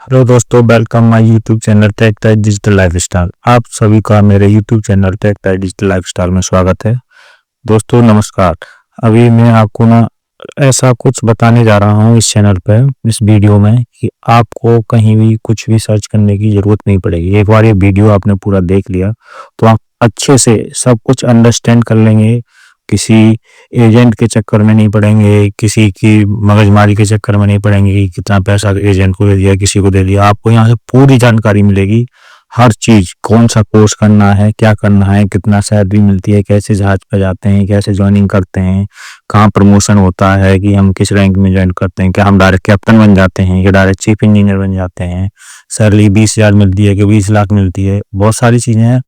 Hello दोस्तों, welcome my YouTube channel tech type digital lifestyle. आप सभी का मेरे YouTube channel tech type digital lifestyle में स्वागत है। दोस्तों नमस्कार। अभी मैं आपको ऐसा कुछ बताने जा रहा हूँ इस चैनल पे, इस वीडियो में, कि आपको कहीं भी कुछ भी सर्च करने की ज़रूरत नहीं पड़ेगी। एक बार ये वीडियो आपने पूरा देख लिया तो आप अच्छे से सब कुछ अंडरस्टैंड कर लेंगे। किसी एजेंट के चक्कर में नहीं पड़ेंगे, किसी की मगजमारी के चक्कर में नहीं पड़ेंगे कि कितना पैसा एजेंट को दे दिया, किसी को दे दिया। आपको यहाँ से पूरी जानकारी मिलेगी, हर चीज, कौन सा कोर्स करना है, क्या करना है, कितना सैलरी मिलती है, कैसे जहाज पर जाते हैं, कैसे ज्वाइनिंग करते हैं, कहाँ प्रमोशन होता है, कि हम किस रैंक में ज्वाइन करते हैं, क्या हम डायरेक्ट कैप्टन बन जाते हैं, या डायरेक्ट चीफ इंजीनियर बन जाते हैं, सैलरी 20,000 मिलती है कि 20 लाख मिलती है। बहुत सारी चीजें हैं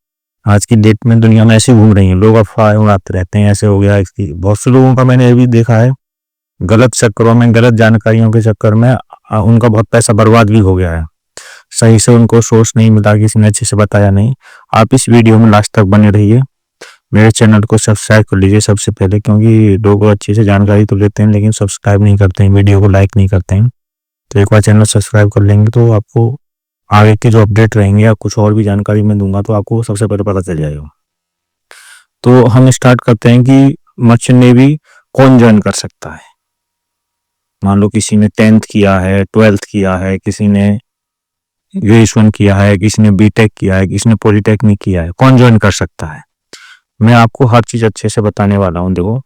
आज की डेट में दुनिया में ऐसे घूम रही हैं। लोग अफवाह उड़ाते रहते हैं, ऐसे हो गया इसकी। बहुत से लोगों का मैंने ये भी देखा है, गलत चक्करों में, गलत जानकारियों के चक्कर में उनका बहुत पैसा बर्बाद भी हो गया है। सही से उनको सोर्स नहीं मिला, किसी ने अच्छे से बताया नहीं। आप इस वीडियो में लास्ट तक बने रहिए। मेरे चैनल को सब्सक्राइब कर लीजिए सबसे पहले, क्योंकि लोग अच्छे से जानकारी तो लेते हैं लेकिन सब्सक्राइब नहीं करते हैं, वीडियो को लाइक नहीं करते हैं। तो एक बार चैनल सब्सक्राइब कर लेंगे तो आपको आगे के जो अपडेट रहेंगे या कुछ और भी जानकारी मैं दूंगा तो आपको सबसे पहले पता चल जाएगा। तो हम स्टार्ट करते हैं कि मर्चेंट नेवी कौन ज्वाइन कर सकता है। मान लो किसी ने 10th किया है, 12th किया है, किसी ने ग्रेजुएशन किया है, किसी ने बीटेक किया है, किसी ने पॉलिटेक्निक किया है, कौन ज्वाइन कर सकता है। मैं आपको हर चीज अच्छे से बताने वाला हूँ। देखो,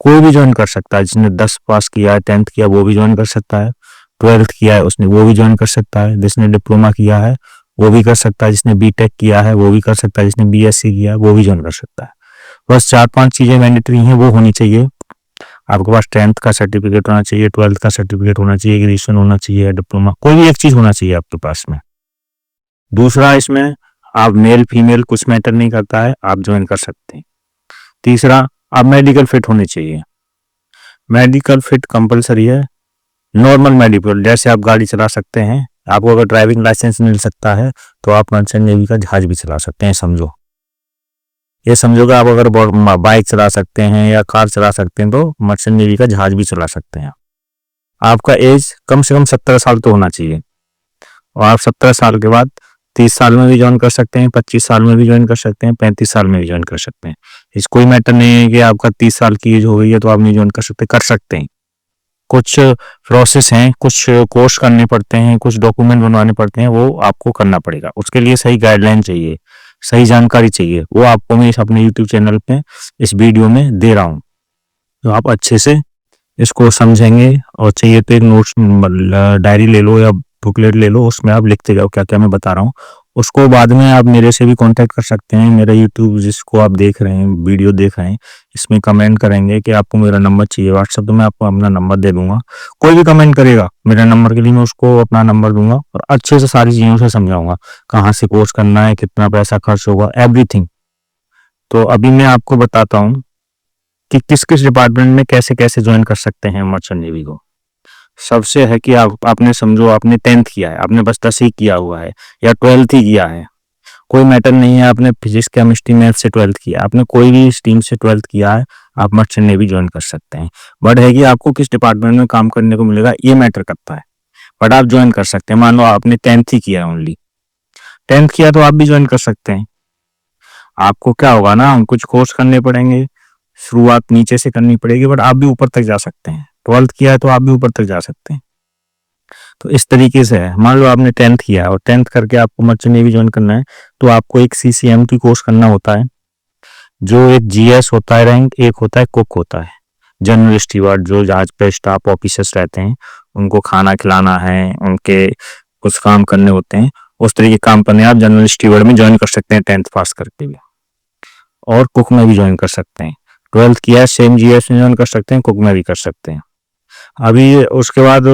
कोई भी ज्वाइन कर सकता है। जिसने 10 पास किया है, 10th किया, वो भी ज्वाइन कर सकता है। 12th किया है उसने, वो भी ज्वाइन कर सकता है। जिसने डिप्लोमा किया है वो भी कर सकता है। जिसने बीटेक किया है वो भी कर सकता है। जिसने बीएससी किया है वो भी ज्वाइन कर सकता है। बस 4-5 चीजें मैंडेटरी हैं, वो होनी चाहिए। आपके पास 10th का सर्टिफिकेट होना चाहिए, 12th का सर्टिफिकेट होना चाहिए, ग्रेजुएशन होना चाहिए, डिप्लोमा, कोई भी एक चीज होना चाहिए आपके पास में। दूसरा, इसमें आप मेल फीमेल कुछ मैटर नहीं करता है, आप ज्वाइन कर सकते हैं। तीसरा, आप मेडिकल फिट होने चाहिए। मेडिकल फिट कंपलसरी है। नॉर्मल मेडिकल, जैसे आप गाड़ी चला सकते हैं, आपको अगर ड्राइविंग लाइसेंस मिल सकता है तो आप मर्चेंट नेवी का जहाज भी चला सकते हैं। समझो, ये समझो कि आप अगर बाइक चला सकते हैं या कार चला सकते हैं तो मर्चेंट नेवी का जहाज भी चला सकते हैं। आपका एज कम से कम 17 साल तो होना चाहिए, और आप 17 साल के बाद 30 साल में भी ज्वाइन कर सकते हैं, 25 साल में भी ज्वाइन कर सकते हैं, 35 साल में भी ज्वाइन कर सकते हैं। इस कोई मैटर नहीं है कि आपका 30 साल की एज हो गई है तो आप नहीं ज्वाइन कर सकते हैं। कुछ प्रोसेस हैं, कुछ कोर्स करने पड़ते हैं, कुछ डॉक्यूमेंट बनवाने पड़ते हैं, वो आपको करना पड़ेगा। उसके लिए सही गाइडलाइन चाहिए, सही जानकारी चाहिए, वो आपको मैं अपने यूट्यूब चैनल पे इस वीडियो में दे रहा हूँ। तो आप अच्छे से इसको समझेंगे, और चाहिए तो एक नोट्स डायरी ले लो या बुकलेट ले लो, उसमें आप लिखते जाओ क्या क्या मैं बता रहा हूँ। उसको बाद में आप मेरे से भी कांटेक्ट कर सकते हैं। मेरा यूट्यूब जिसको आप देख रहे हैं, वीडियो देख रहे हैं, इसमें कमेंट करेंगे कि आपको मेरा नंबर चाहिए व्हाट्सएप, तो मैं आपको अपना नंबर दे दूंगा। कोई भी कमेंट करेगा मेरा नंबर के लिए, मैं उसको अपना नंबर दूंगा और अच्छे से सारी चीज़ों से समझाऊंगा, कहाँ से कोर्स करना है, कितना पैसा खर्च होगा, एवरीथिंग। तो अभी मैं आपको बताता हूँ कि किस किस डिपार्टमेंट में कैसे कैसे ज्वाइन कर सकते हैं मर्चेंट नेवी को। सबसे है कि आपने समझो, आपने 10th किया है, आपने बस 10 ही किया हुआ है, या 12th ही किया है, कोई मैटर नहीं है। आपने फिजिक्स केमिस्ट्री मैथ से 12th किया, आपने कोई भी स्ट्रीम से 12th किया है, आप मर्चेंट नेवी ज्वाइन कर सकते हैं। बट है कि आपको किस डिपार्टमेंट में काम करने को मिलेगा, ये मैटर करता है। बट आप ज्वाइन कर सकते हैं। मान लो आपने 10th ही किया, ओनली 10th किया, तो आप भी ज्वाइन कर सकते हैं। आपको क्या होगा ना, कुछ कोर्स करने पड़ेंगे, शुरुआत नीचे से करनी पड़ेगी, बट आप भी ऊपर तक जा सकते हैं। 12th किया है तो आप भी ऊपर तक जा सकते हैं। तो इस तरीके से है। मान लो आपने 10th किया और 10th करके आपको मर्चेंट नेवी ज्वाइन करना है, तो आपको एक CCMT कोर्स करना होता है, जो एक GS होता है रैंक, एक होता है कुक होता है, जनरल स्टीवर्ड। जो जहाज पे स्टाफ ऑफिसर्स रहते हैं, उनको खाना खिलाना है, उनके कुछ काम करने होते हैं, उस तरीके काम करने आप जनरल स्टीवर्ड में ज्वाइन कर सकते हैं 10th पास करके भी, और कुक में भी ज्वाइन कर सकते हैं। 12th किया है, सेम GS में ज्वाइन कर सकते हैं, कुक में भी कर सकते हैं। अभी उसके बाद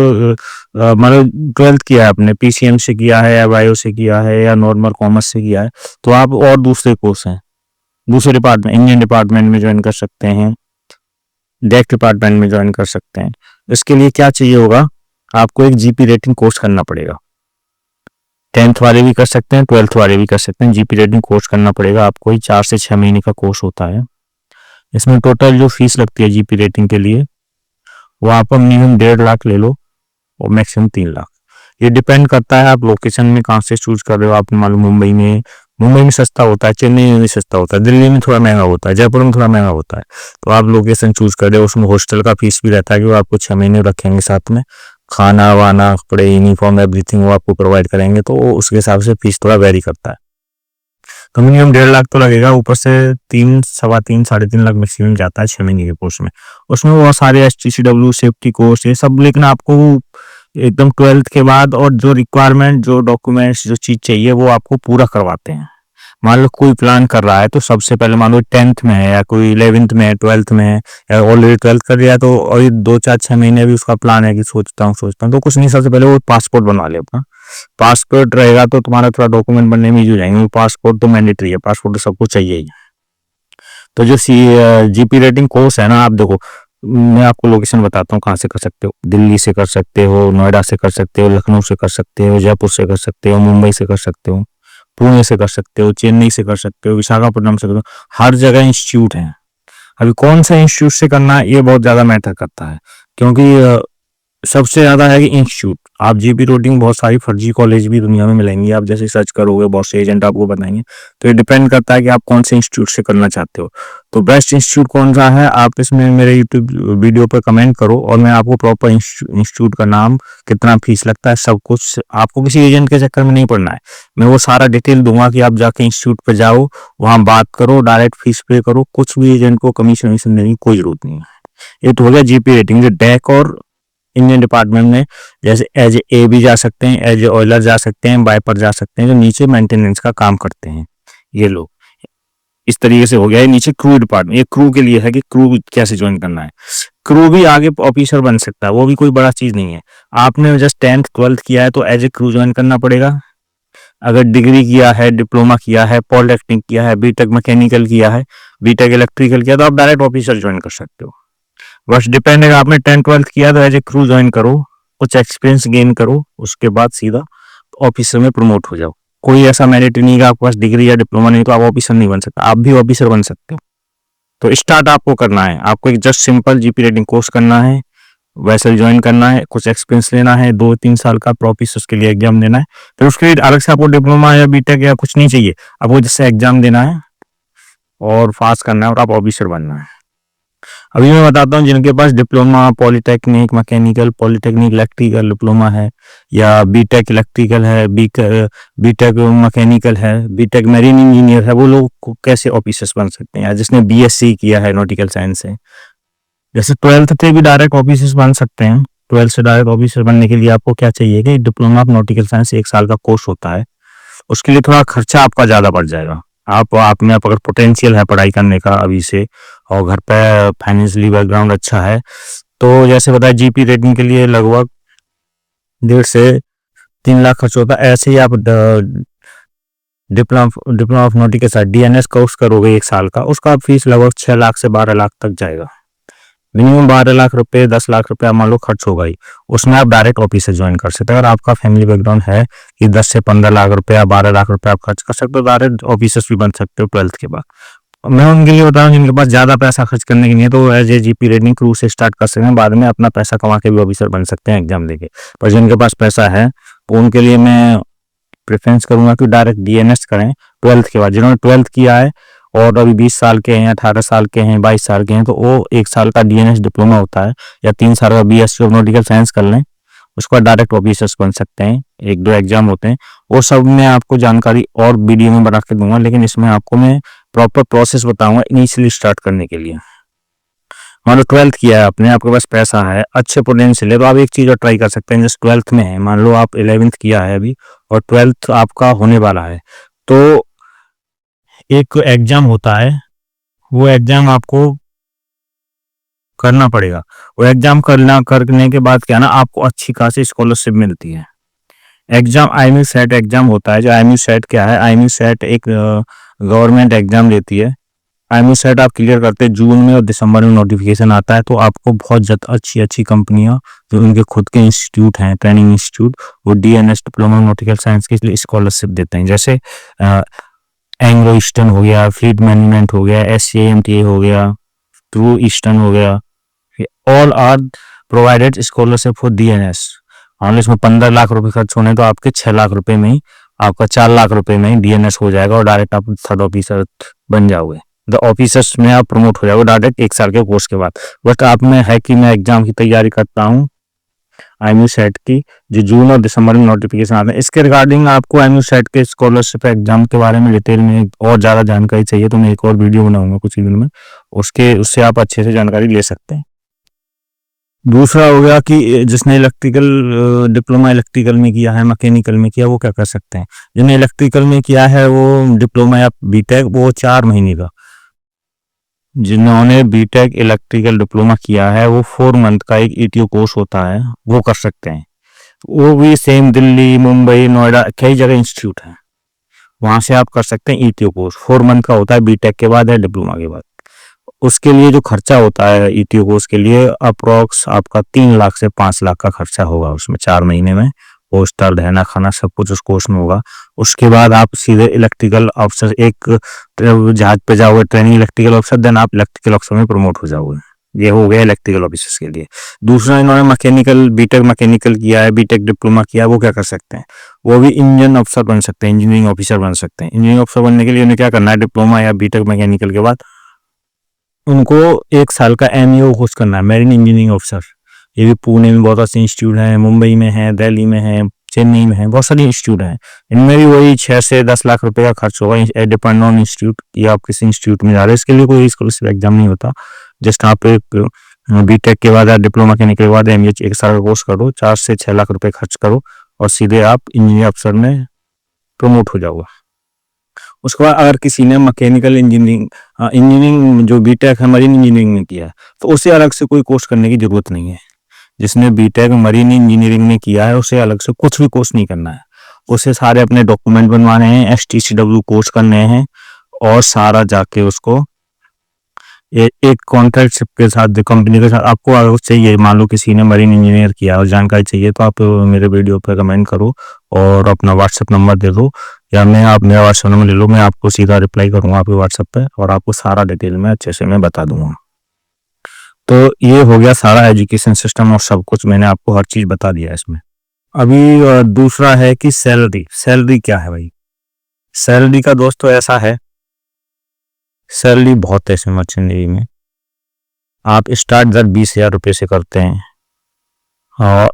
मतलब 12th किया है आपने, PCM से किया है या बायो से किया है या नॉर्मल कॉमर्स से किया है, तो आप और दूसरे कोर्स हैं, दूसरे डिपार्टमेंट, इंजीनियरिंग डिपार्टमेंट में ज्वाइन कर सकते हैं, डेक डिपार्टमेंट में ज्वाइन कर सकते हैं। इसके लिए क्या चाहिए होगा, आपको एक GP रेटिंग कोर्स करना पड़ेगा। 10th वाले भी कर सकते हैं, 12th वाले भी कर सकते हैं। GP रेटिंग कोर्स करना पड़ेगा आपको, 4 से 6 महीने का कोर्स होता है। इसमें टोटल जो फीस लगती है GP रेटिंग के लिए, वो आप मिनिमम 1.5 लाख ले लो और मैक्सिमम 3 लाख। ये डिपेंड करता है आप लोकेशन में कहाँ से चूज कर रहे हो। आपने मालूम मुंबई में सस्ता होता है, चेन्नई में भी सस्ता होता है, दिल्ली में थोड़ा महंगा होता है, जयपुर में थोड़ा महंगा होता है। तो आप लोकेशन चूज कर रहे हो, उसमें हॉस्टल का फीस भी रहता है कि वो आपको 6 महीने रखेंगे साथ में, खाना वाना कपड़े यूनिफॉर्म एवरीथिंग वो आपको प्रोवाइड करेंगे, तो उसके हिसाब से फीस थोड़ा वेरी करता है। तो मिनिमम 1.5 लाख तो लगेगा, ऊपर से 3, 3.25, 3.5 लाख मैक्सिमम जाता है 6 महीने के कोर्स में। उसमें बहुत सारे HTCW सेफ्टी कोर्स ये सब, लेकिन आपको एकदम 12th के बाद और जो रिक्वायरमेंट जो डॉक्यूमेंट्स जो चीज चाहिए वो आपको पूरा करवाते हैं। मान लो कोई प्लान कर रहा है तो सबसे पहले मान लो 10th में है या कोई 11th में है, 12th में है या ऑलरेडी 12th कर लिया, तो और 2, 4, 6 महीने भी उसका प्लान है कि सोचता हूँ तो कुछ नहीं, सबसे पहले वो पासपोर्ट बनवा ले अपना। पासपोर्ट रहेगा तो तुम्हारा थोड़ा डॉक्यूमेंट बनने में ईजी हो जाएंगे। पासपोर्ट तो मैंडेटरी है, पासपोर्ट तो सबको चाहिए ही। तो जो GP रेटिंग कोर्स है ना, आप देखो मैं आपको लोकेशन बताता हूँ कहाँ से कर सकते हो। दिल्ली से कर सकते हो, नोएडा से कर सकते हो, लखनऊ से कर सकते हो, जयपुर से कर सकते हो, मुंबई से कर सकते हो, पुणे से कर सकते हो, चेन्नई से कर सकते हो, विशाखापट्टनम से कर सकते हो। हर जगह इंस्टीट्यूट है। अभी कौन सा इंस्टीट्यूट से करना है ये बहुत ज्यादा मैटर करता है, क्योंकि सबसे ज्यादा है कि इंस्टीट्यूट। आप GP रेटिंग बहुत सारी फर्जी कॉलेज भी दुनिया में मिलेंगी, आप जैसे सर्च करोगे बहुत से एजेंट आपको बताएंगे। तो ये डिपेंड करता है कि आप कौन से इंस्टीट्यूट से करना चाहते हो। तो बेस्ट इंस्टीट्यूट कौन सा है, आप इसमें मेरे यूट्यूब वीडियो पर कमेंट करो और मैं आपको प्रॉपर इंस्टीट्यूट का नाम, कितना फीस लगता है, सब कुछ। आपको किसी एजेंट के चक्कर में नहीं पड़ना है, मैं वो सारा डिटेल दूंगा कि आप जाके इंस्टीट्यूट पे जाओ, वहां बात करो, डायरेक्ट फीस पे करो, कुछ भी एजेंट को कमीशन वमीशन देने की कोई जरूरत नहीं है। ये तो हो गया GP रेटिंग। जो डैक और इंडियन डिपार्टमेंट में जैसे एज ए भी जा सकते हैं, एज ऑयलर जा सकते हैं, वाइपर जा सकते हैं, जो नीचे मेंटेनेंस का काम करते हैं ये लोग। इस तरीके से हो गया। ये नीचे क्रू डिपार्टमेंट, ये क्रू के लिए है कि क्रू कैसे ज्वाइन करना है। क्रू भी आगे ऑफिसर बन सकता है, वो भी कोई बड़ा चीज नहीं है। आपने जस्ट 10th 12th किया है तो एज ए क्रू ज्वाइन करना पड़ेगा। अगर डिग्री किया है, डिप्लोमा किया है, पॉलिटेक्निक किया है, बीटेक मैकेनिकल किया है, बीटेक इलेक्ट्रिकल किया, तो आप डायरेक्ट ऑफिसर ज्वाइन कर सकते हो। बस डिपेंड है, आपने 10th 12th किया तो एज ए क्रू ज्वाइन करो, कुछ एक्सपीरियंस गेन करो, उसके बाद सीधा ऑफिसर में प्रमोट हो जाओ। कोई ऐसा मैरिट नहीं है कि आपके पास डिग्री या डिप्लोमा नहीं तो आप ऑफिसर नहीं बन सकते, आप भी ऑफिसर बन सकते हो। तो स्टार्ट आपको करना है, आपको एक just simple GP rating course करना है, वैसे ज्वाइन करना है, कुछ एक्सपीरियंस लेना है, 2-3 साल का प्रॉफिस, उसके लिए एग्जाम देना है। फिर उसके लिए अलग से आपको डिप्लोमा या बीटेक या कुछ नहीं चाहिए, आपको जैसे एग्जाम देना है और पास करना है और आप ऑफिसर बनना है। अभी मैं बताता हूँ जिनके पास diploma polytechnic mechanical, polytechnic electrical diploma है, या बीटेक इलेक्ट्रिकल है, बीटेक मैकेनिकल है, बीटेक मेरीन इंजीनियर है, वो लोग कैसे ऑफिसर्स बन सकते हैं। या जिसने BSc किया है नॉटिकल साइंस से, जैसे 12th से भी डायरेक्ट ऑफिसर्स बन सकते हैं। 12th से डायरेक्ट ऑफिसर बनने के लिए आपको क्या चाहिए कि डिप्लोमा ऑफ नॉटिकल साइंस 1 साल का कोर्स होता है। उसके लिए थोड़ा खर्चा आपका ज्यादा बढ़ जाएगा। आप में अगर पोटेंशियल है पढ़ाई करने का अभी से, और घर पे फाइनेंशियली बैकग्राउंड अच्छा है, तो जैसे बताया GP रेटिंग के लिए लगभग 1.5 से 3 लाख खर्च होता है। ऐसे ही आप diploma of nautical science DNS course करोगे 1 साल का, उसका फीस लगभग 6 लाख से 12 लाख तक जाएगा। मिनिमम 12 लाख रुपए 10 लाख रुपए मान लो खर्च होगा ही। उसमें आप डायरेक्ट ऑफिस से ज्वाइन कर सकते हैं। अगर आपका फैमिली बैकग्राउंड है कि 10 से 15 लाख रुपए या 12 लाख रुपए आप खर्च कर सकते हो, डायरेक्ट ऑफिसर्स भी बन सकते हो 12th के बाद। मैं उनके लिए बता रहा हूँ जिनके पास ज्यादा पैसा खर्च करने की नहीं है, तो as a GP rating crew से स्टार्ट कर सकते हैं, बाद में अपना पैसा कमा के भी ऑफिसर बन सकते हैं एग्जाम देके। पर जिनके पास पैसा है तो उनके लिए मैं प्रेफरेंस करूंगा कि डायरेक्ट DNS करें 12th के बाद। जिन्होंने 12th किया है और अभी 20 साल के हैं, 18 साल के हैं, 22 साल के हैं, तो वो 1 साल का DNS डिप्लोमा होता है, या 3 साल का BSc ऑफ नॉटिकल साइंस कर लें, उसके बाद डायरेक्ट ऑफिसर्स बन सकते हैं। 1-2 एग्जाम होते हैं, वो सब मैं आपको जानकारी और वीडियो में बना के दूंगा, लेकिन इसमें आपको मैं प्रॉपर प्रोसेस बताऊंगा इनिशियली स्टार्ट करने के लिए। मान लो 12th किया है आपने, आपके पास पैसा है, अच्छे पोटेंशियल है, तो आप एक चीज और ट्राई कर सकते हैं। जैसे 12th में है, मान लो आप 11th किया है अभी और 12th आपका होने वाला है, तो एक एग्जाम होता है, वो एग्जाम आपको करना पड़ेगा। वो एग्जाम करने के बाद क्या ना, आपको अच्छी खासी स्कॉलरशिप मिलती है। एग्जाम IMU सेट एग्जाम होता है। जो IMU सेट क्या है, IMU सेट एक गवर्नमेंट एग्जाम देती है। IMU सेट आप क्लियर करते हैं जून में और दिसंबर में नोटिफिकेशन आता है, तो आपको बहुत अच्छी अच्छी कंपनियां जो उनके खुद के इंस्टीट्यूट हैं, ट्रेनिंग इंस्टीट्यूट, वो DNS डिप्लोमा नॉटिकल साइंस के लिए स्कॉलरशिप देते हैं। जैसे एंग्लो ईस्टर्न हो गया, फ्लीट मैनेजमेंट हो गया, SCMTA हो गया, थ्रू ईस्टर्न हो गया, all are provided scholarship for DNS। मान लो इसमें 15 लाख रुपए खर्च होने तो आपके 6 लाख रुपए में ही, आपका 4 लाख रुपए में ही डीएनएस हो जाएगा और डायरेक्ट आप थर्ड ऑफिसर बन जाओगे। द ऑफिसर्स में आप प्रमोट हो जाओगे डायरेक्ट 1 साल के कोर्स के बाद। बट आप में है कि मैं एग्जाम की तैयारी करता हूँ IMU सेट की, जो जून और दिसंबर में नोटिफिकेशन आते हैं। इसके रिगार्डिंग आपको IMU सेट के स्कॉलरशिप एग्जाम के बारे में डिटेल में और ज़्यादा जानकारी चाहिए तो मैं एक और वीडियो बनाऊंगा कुछ ही दिन में, उससे आप अच्छे से जानकारी ले सकते हैं। दूसरा हो गया कि जिसने इलेक्ट्रिकल डिप्लोमा इलेक्ट्रिकल में किया है, मैकेनिकल में किया, वो क्या कर सकते हैं। जिन्हें इलेक्ट्रिकल में किया है वो डिप्लोमा या बीटेक, वो 4 महीने का, जिन्होंने बीटेक इलेक्ट्रिकल डिप्लोमा किया है वो 4 मंथ का एक ETO कोर्स होता है, वो कर सकते हैं। वो भी सेम दिल्ली, मुंबई, नोएडा, कई जगह इंस्टीट्यूट है, वहां से आप कर सकते हैं। ETO कोर्स 4 मंथ का होता है, बीटेक के बाद है, डिप्लोमा के बाद। उसके लिए जो खर्चा होता है ETO कोर्स के लिए, अप्रोक्स आपका 3 लाख से 5 लाख का खर्चा होगा उसमें 4 महीने में। हॉस्टल, रहना, खाना सब कुछ उस कोर्स में होगा। उसके बाद आप सीधे इलेक्ट्रिकल ऑफिसर, एक जहाज पे जाओगे ट्रेनिंग इलेक्ट्रिकल ऑफिसर, देन आप इलेक्ट्रिकल ऑफिसर में प्रमोट हो जाओगे। ये हो गया इलेक्ट्रिकल ऑफिसर्स के लिए। दूसरा, इन्होंने मैकेनिकल, बीटेक मैकेनिकल किया है, बीटेक डिप्लोमा किया है, वो क्या कर सकते हैं, वो भी इंजन ऑफिसर बन सकते हैं, इंजीनियरिंग ऑफिसर बन सकते हैं। इंजीनियरिंग ऑफिसर बनने के लिए उन्हें क्या करना है, डिप्लोमा या बीटेक मैकेनिकल के बाद उनको 1 साल का MEO कोर्स करना है, मेरीन इंजीनियरिंग ऑफिसर। ये भी पुणे में बहुत सारे इंस्टीट्यूट हैं, मुंबई में है, दिल्ली में है, चेन्नई में है, बहुत सारे इंस्टीट्यूट हैं। इनमें भी वही 6 से 10 लाख रुपए का खर्च होगा, डिपेंड ऑन इंस्टीट्यूट, या आप किस इंस्टीट्यूट में जा रहे हैं। इसके लिए कोई स्कॉलरशिप एग्जाम नहीं होता, जस्ट आप एक बीटेक के बाद या डिप्लोमा के निकलने के बाद MEO 1 साल का कोर्स करो, 4 से 6 लाख रुपए खर्च करो और सीधे आप इंजीनियर अफसर में प्रमोट हो जाओगे। उसके बाद अगर किसी ने मैकेनिकल इंजीनियरिंग जो बीटेक है मरीन इंजीनियरिंग में किया है, तो उसे अलग से कोई कोर्स करने की जरूरत नहीं है। जिसने बीटेक मरीन इंजीनियरिंग में किया है उसे अलग से कुछ भी कोर्स नहीं करना है। उसे सारे अपने डॉक्यूमेंट बनवाने हैं, STCW कोर्स करने हैं और सारा जाके उसको एक कॉन्ट्रैक्ट के साथ, कंपनी के साथ, आपको अगर चाहिए, मान लो किसी ने मरीन इंजीनियर किया और जानकारी चाहिए, तो आप मेरे वीडियो पर कमेंट करो और अपना व्हाट्सएप नंबर दे दो, या आप मेरा व्हाट्सएप नंबर ले लो, मैं आपको सीधा रिप्लाई करूंगा आपके व्हाट्सएप पे और आपको सारा डिटेल में अच्छे से मैं बता दूंगा। तो ये हो गया सारा एजुकेशन सिस्टम और सब कुछ, मैंने आपको हर चीज बता दिया इसमें। अभी दूसरा है कि सैलरी क्या है भाई। सैलरी का दोस्तों ऐसा है, सैलरी बहुत है इसमें मर्चेंट नेवी में। आप स्टार्ट दर 20,000 रुपये से करते हैं और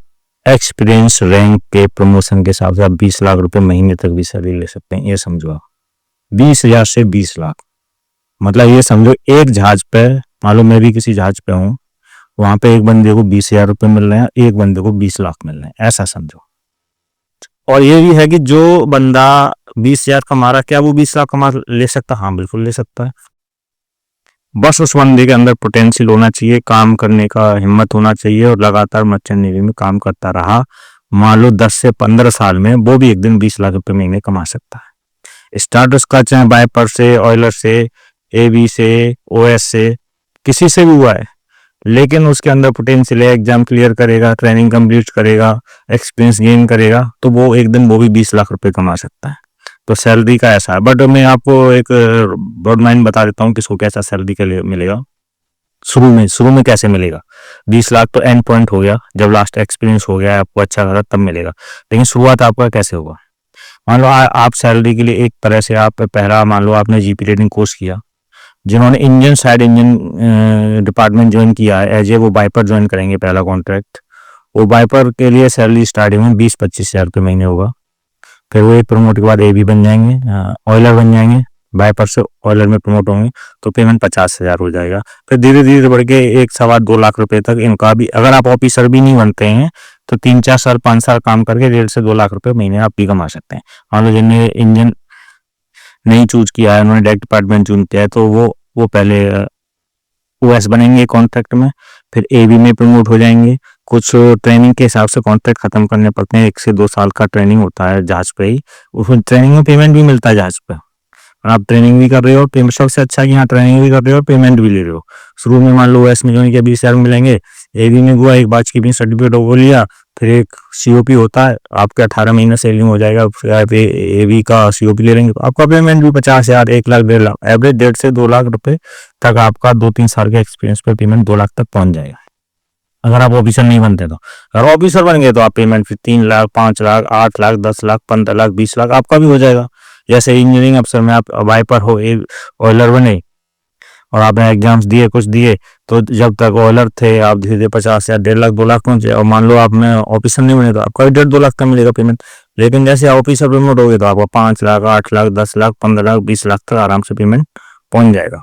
एक्सपीरियंस रैंक के प्रमोशन के हिसाब से आप 20 लाख रुपए महीने तक भी सैलरी ले सकते हैं। ये समझो आप 20,000 से 20 लाख, मतलब ये समझो एक जहाज पे, मान लो मैं भी किसी जहाज पे हूँ, वहां पे एक बंदे को 20,000 रुपये मिल रहे हैं, एक बंदे को 20 लाख मिल रहे हैं, ऐसा समझो। और ये भी है कि जो बंदा 20,000 कमा रहा है, क्या वो 20 लाख कमा ले सकता है? हाँ बिल्कुल ले सकता है। बस उस बंदे के अंदर पोटेंशियल होना चाहिए, काम करने का हिम्मत होना चाहिए और लगातार मर्चेंट नेवी में काम करता रहा, मान लो 10 से 15 साल में, वो भी एक दिन 20 लाख रुपए महीने कमा सकता है। स्टार्ट उसका चाहे वाइपर से, ऑयलर से, AB से, OS से, किसी से भी हुआ है, लेकिन उसके अंदर पोटेंशियल है, एग्जाम क्लियर करेगा, ट्रेनिंग कंप्लीट करेगा, एक्सपीरियंस गेन करेगा, तो वो एक दिन वो भी 20 लाख रुपए कमा सकता है। तो सैलरी का ऐसा है। बट मैं आपको एक ब्रॉड लाइन बता देता हूँ किसको कैसा सैलरी के लिए मिलेगा। शुरू में कैसे मिलेगा, 20 लाख तो एंड पॉइंट हो गया, जब लास्ट एक्सपीरियंस हो गया आपको अच्छा खासा तब मिलेगा। लेकिन शुरुआत आपका कैसे होगा, मान लो आप सैलरी के लिए एक तरह से, आप पहला मान लो आपने GP रेटिंग कोर्स किया, जिन्होंने इंजन डिपार्टमेंट ज्वाइन किया है एज ए, वो वाइपर ज्वाइन करेंगे पहला कॉन्ट्रैक्ट। वो वाइपर के लिए सैलरी स्टार्टिंग में 20-25 हजार रुपये महीने होगा। फिर वो एक प्रमोट के बाद AB बन जाएंगे, ऑयलर बन जाएंगे, वाइपर से ऑयलर में प्रमोट होंगे तो पेमेंट 50,000 हो जाएगा। फिर धीरे धीरे बढ़ के 1-2 लाख रुपए तक इनका भी, अगर आप ऑफिसर भी नहीं बनते हैं तो 3-4 साल 5 साल काम करके 1.5 से 2 लाख रुपए महीने आप भी कमा सकते हैं। मान लो जिन्हें इंजन नहीं चूज किया है, उन्होंने डायरेक्ट डिपार्टमेंट चुन किया है, तो वो पहले OS बनेंगे कॉन्ट्रैक्ट में, फिर AB में प्रमोट हो जाएंगे। कुछ ट्रेनिंग के हिसाब से कॉन्ट्रैक्ट खत्म करने पड़ते हैं, 1 से 2 साल का ट्रेनिंग होता है जहाज पे ही, उसमें ट्रेनिंग में पेमेंट भी मिलता है जहाज पे। आप ट्रेनिंग भी कर रहे हो, पेमेंट सबसे अच्छा है कि यहाँ ट्रेनिंग भी कर रहे हो और पेमेंट भी ले रहे हो। शुरू में मान लो OS में जो 20,000 मिलेंगे, AB में हुआ एक बार कीपिंग सर्टिफिकेट वो लिया, फिर एक COP होता है, आपके 18 महीने सेलिंग हो जाएगा, फिर आप AB का COP ले लेंगे तो आपका पेमेंट भी 50,000, 1 लाख, 1.5 लाख, एवरेज 1.5 से 2 लाख रुपए तक आपका 2-3 साल के एक्सपीरियंस पे पेमेंट 2 लाख तक पहुंच जाएगा। अगर आप ऑफिसर नहीं बनते तो। अगर ऑफिसर बन गए तो आप पेमेंट फिर 3 लाख, 5 लाख, 8 लाख, 10 लाख, 15 लाख, 20 लाख आपका भी हो जाएगा। जैसे इंजीनियरिंग अफसर में आप वाइपर हो, ऑयलर बने और आपने एग्जाम्स दिए, कुछ दिए, तो जब तक ऑयलर थे आप धीरे धीरे 50 या 1.5 लाख, 2 लाख पहुंचे, और मान लो आप में ऑफिसर नहीं बने तो आपका 1.5-2 लाख का मिलेगा पेमेंट। लेकिन जैसे ऑफिसर प्रमोट हो गए तो आपका 5 लाख, 8 लाख, 10 लाख, 15 लाख, 20 लाख तक आराम से पेमेंट पहुंच जाएगा।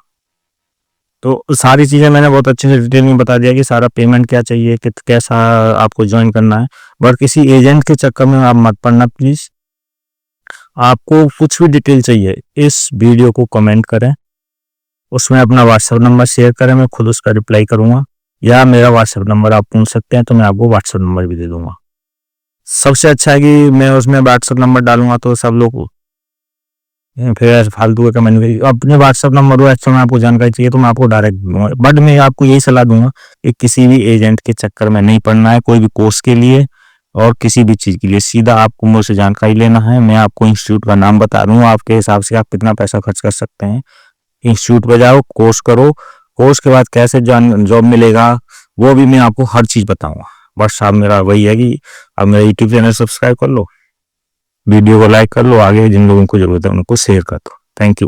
तो सारी चीजें मैंने बहुत अच्छे से डिटेल में बता दिया कि सारा पेमेंट क्या चाहिए, कि कैसा आपको ज्वाइन करना है। बट किसी एजेंट के चक्कर में आप मत पड़ना प्लीज। आपको कुछ भी डिटेल चाहिए इस वीडियो को कमेंट करें, उसमें अपना व्हाट्सएप नंबर शेयर करें, मैं खुद उसका रिप्लाई करूंगा, या मेरा व्हाट्सएप नंबर आप पूछ सकते हैं तो मैं आपको व्हाट्सएप नंबर भी दे दूंगा। सबसे अच्छा है कि मैं उसमें व्हाट्सएप नंबर डालूंगा तो सब लोग फिर ऐसे फालतू का कमेंट करिए। अपने व्हाट्सएप नंबर हो, एक्चुअल में आपको जानकारी चाहिए तो मैं आपको डायरेक्ट दूंगा। बट मैं आपको यही सलाह दूंगा कि किसी भी एजेंट के चक्कर में नहीं पड़ना है, कोई भी कोर्स के लिए और किसी भी चीज के लिए। सीधा आपको मुझसे जानकारी लेना है, मैं आपको इंस्टीट्यूट का नाम बता दूंगा, आपके हिसाब से आप कितना पैसा खर्च कर सकते हैं। इंस्टीट्यूट पे जाओ, कोर्स करो, कोर्स के बाद कैसे जॉब मिलेगा वो भी मैं आपको हर चीज बताऊंगा। बस आप मेरा वही है कि आप मेरा यूट्यूब चैनल सब्सक्राइब कर लो, वीडियो को लाइक कर लो, आगे जिन लोगों को जरूरत है उनको शेयर कर दो। Thank you.